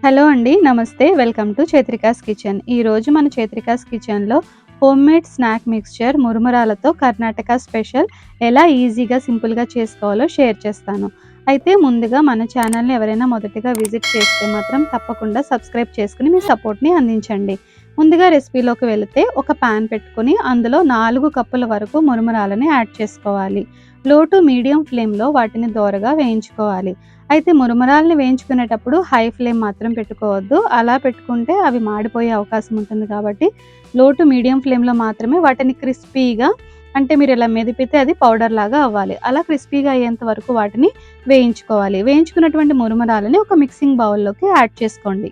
Hello అండి. నమస్తే. Welcome to Chaitrika's kitchen. ఈరోజు మన చైత్రికాస్ కిచెన్‌లో హోమ్‌మేడ్ స్నాక్ మిక్స్చర్ మురుమురాలతో కర్ణాటక స్పెషల్ ఎలా ఈజీగా, సింపుల్‌గా చేసుకోవాలో షేర్ చేస్తాను. అయితే ముందుగా మన ఛానల్‌ని ఎవరైనా మొదటిగా విజిట్ చేస్తే మాత్రం తప్పకుండా సబ్స్క్రైబ్ చేసుకొని మీ సపోర్ట్‌ని అందించండి. ముందుగా రెసిపీలోకి వెళితే ఒక పాన్ పెట్టుకొని అందులో 4 కప్పుల వరకు మురుమురాలని యాడ్ చేసుకోవాలి. లో టు మీడియం ఫ్లేమ్‌లో వాటిని దోరగా వేయించుకోవాలి. అయితే మురమరాలని వేయించుకునేటప్పుడు హై ఫ్లేమ్ మాత్రం పెట్టుకోవద్దు. అలా పెట్టుకుంటే అవి మాడిపోయే అవకాశం ఉంటుంది కాబట్టి లో టు మీడియం ఫ్లేమ్‌లో మాత్రమే వాటిని క్రిస్పీగా అంటే మీరు ఇలా మెదిపితే అది పౌడర్ లాగా అవ్వాలి. అలా క్రిస్పీగా అయ్యేంత వరకు వాటిని వేయించుకోవాలి. వేయించుకున్నటువంటి మురమరాలని ఒక మిక్సింగ్ బౌల్‌లోకి యాడ్ చేసుకోండి.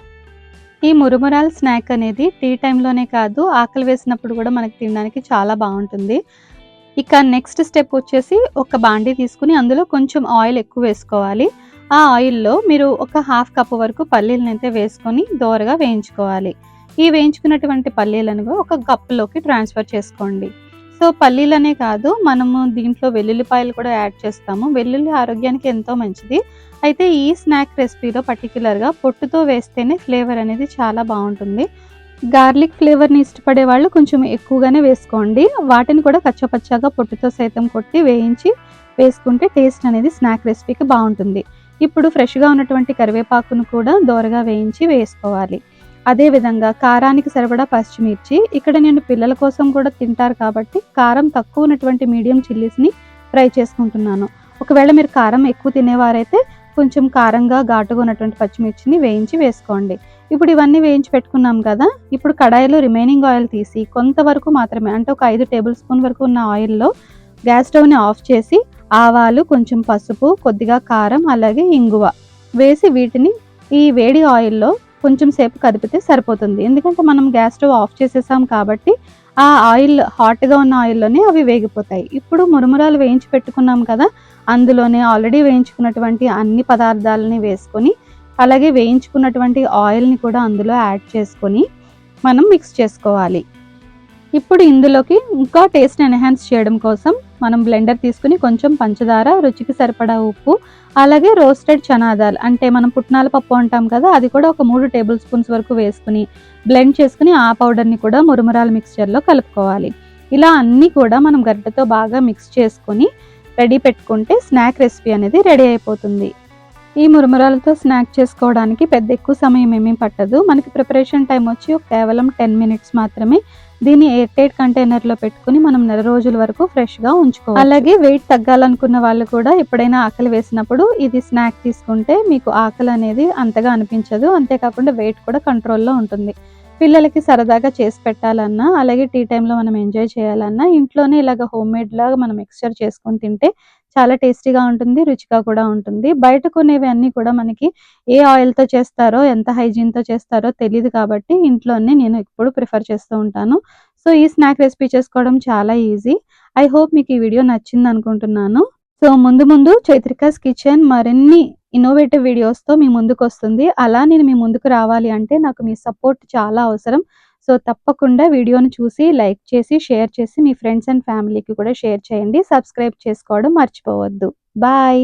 ఈ మురమరాల స్నాక్ అనేది టీ టైంలోనే కాదు, ఆకలి వేసినప్పుడు కూడా మనకి తినడానికి చాలా బావుంటుంది. ఇక నెక్స్ట్ స్టెప్ వచ్చేసి ఒక బాండీ తీసుకొని అందులో కొంచెం ఆయిల్ ఎక్కువ వేసుకోవాలి. ఆ ఆయిల్‌లో మీరు ఒక హాఫ్ కప్ వరకు పల్లీలనైతే వేసుకొని దోరగా వేయించుకోవాలి. ఈ వేయించుకున్నటువంటి పల్లీలను ఒక కప్‌లోకి ట్రాన్స్‌ఫర్ చేసుకోండి. సో, పల్లీలనే కాదు మనము దీంట్లో వెల్లుల్లిపాయలు కూడా యాడ్ చేస్తాము. వెల్లుల్లి ఆరోగ్యానికి ఎంతో మంచిది. అయితే ఈ స్నాక్ రెసిపీలో పర్టిక్యులర్‌గా పొట్టుతో వేస్తేనే ఫ్లేవర్ అనేది చాలా బావుంటుంది. గార్లిక్ ఫ్లేవర్‌ని ఇష్టపడే వాళ్ళు కొంచెం ఎక్కువగానే వేసుకోండి. వాటిని కూడా కచ్చాపచ్చాగా పొట్టుతో సైతం కొట్టి వేయించి వేసుకుంటే టేస్ట్ అనేది స్నాక్ రెసిపీకి బావుంటుంది. ఇప్పుడు ఫ్రెష్‌గా ఉన్నటువంటి కరివేపాకును కూడా దోరగా వేయించి వేసుకోవాలి. అదే విధంగా కారానికి సరిపడా పచ్చిమిర్చి, ఇక్కడ నేను పిల్లల కోసం కూడా తింటారు కాబట్టి కారం తక్కువ ఉన్నటువంటి మీడియం చిల్లీస్‌ని ఫ్రై చేసుకుంటున్నాను. ఒకవేళ మీరు కారం ఎక్కువ తినేవారైతే కొంచెం కారంగా, ఘాటుగా ఉన్నటువంటి పచ్చిమిర్చిని వేయించి వేసుకోండి. ఇప్పుడు ఇవన్నీ వేయించి పెట్టుకున్నాం కదా! ఇప్పుడు కడాయిలో రిమైనింగ్ ఆయిల్ తీసి కొంతవరకు మాత్రమే అంటే ఒక 5 టేబుల్ స్పూన్ వరకు ఉన్న ఆయిల్‌లో గ్యాస్ స్టవ్‌ని ఆఫ్ చేసి ఆవాలు, కొంచెం పసుపు, కొద్దిగా కారం, అలాగే ఇంగువ వేసి వీటిని ఈ వేడి ఆయిల్‌లో కొంచెం సేపు కదిపితే సరిపోతుంది. ఎందుకంటే మనం గ్యాస్ స్టవ్ ఆఫ్ చేసేసాం కాబట్టి ఆ ఆయిల్ హాట్‌గా ఉన్న ఆయిల్‌లోనే అవి వేగిపోతాయి. ఇప్పుడు మురుమురాలు వేయించి పెట్టుకున్నాం కదా! అందులోనే ఆల్రెడీ వేయించుకున్నటువంటి అన్ని పదార్థాలని వేసుకొని అలాగే వేయించుకున్నటువంటి ఆయిల్‌ని కూడా అందులో యాడ్ చేసుకొని మనం మిక్స్ చేసుకోవాలి. ఇప్పుడు ఇందులోకి ఇంకా టేస్ట్‌ని ఎన్హాన్స్ చేయడం కోసం మనం బ్లెండర్ తీసుకొని కొంచెం పంచదార, రుచికి సరిపడా ఉప్పు, అలాగే రోస్టెడ్ చనా దాల్ అంటే మనం పుట్నాల పప్పు అంటాం కదా! అది కూడా ఒక 3 టేబుల్ స్పూన్స్ వరకు వేసుకొని బ్లెండ్ చేసుకొని ఆ పౌడర్‌ని కూడా మురుమురాల మిక్స్చర్‌లో కలుపుకోవాలి. ఇలా అన్నీ కూడా మనం గరిటెతో బాగా మిక్స్ చేసుకొని రెడీ పెట్టుకుంటే స్నాక్ రెసిపీ అనేది రెడీ అయిపోతుంది. ఈ మురమరాలతో స్నాక్ చేసుకోవడానికి పెద్ద ఎక్కువ సమయం ఏమీ పట్టదు. మనకి ప్రిపరేషన్ టైం వచ్చి కేవలం 10 మినిట్స్ మాత్రమే. దీన్ని ఎయిర్ టైట్ కంటైనర్‌లో పెట్టుకొని మనం నెల రోజుల వరకు ఫ్రెష్‌గా ఉంచుకోవచ్చు. అలాగే వెయిట్ తగ్గాలనుకున్న వాళ్ళు కూడా ఎప్పుడైనా ఆకలి వేసినప్పుడు ఇది స్నాక్ తీసుకుంటే మీకు ఆకలి అనేది అంతగా అనిపించదు. అంతేకాకుండా వెయిట్ కూడా కంట్రోల్‌లో ఉంటుంది. పిల్లలకి సరదాగా చేసి పెట్టాలన్నా, అలాగే టీ టైమ్‌లో మనం ఎంజాయ్ చేయాలన్నా ఇంట్లోనే ఇలాగ హోమ్‌మేడ్‌లాగా మనం మిక్స్చర్ చేసుకొని తింటే చాలా టేస్టీగా ఉంటుంది. రుచిగా కూడా ఉంటుంది. బయట కొనేవి అన్నీ కూడా మనకి ఏ ఆయిల్‌తో చేస్తారో, ఎంత హైజీన్‌తో చేస్తారో తెలీదు కాబట్టి ఇంట్లోనే నేను ఎప్పుడు ప్రిఫర్ చేస్తూ ఉంటాను. సో, ఈ స్నాక్ రెసిపీ చేసుకోవడం చాలా ఈజీ. ఐ హోప్ మీకు ఈ వీడియో నచ్చిందనుకుంటున్నాను. సో, ముందు ముందు చైత్రికాస్ కిచెన్ మరిన్ని ఇన్నోవేటివ్ వీడియోస్‌తో మీ ముందుకొస్తుంది. అలా నేను మీ ముందుకు రావాలి అంటే నాకు మీ సపోర్ట్ చాలా అవసరం. సో, తప్పకుండా వీడియోని చూసి, లైక్ చేసి, షేర్ చేసి మీ ఫ్రెండ్స్ అండ్ ఫ్యామిలీకి కూడా షేర్ చేయండి. సబ్స్క్రైబ్ చేసుకోవడం మర్చిపోవద్దు. బాయ్.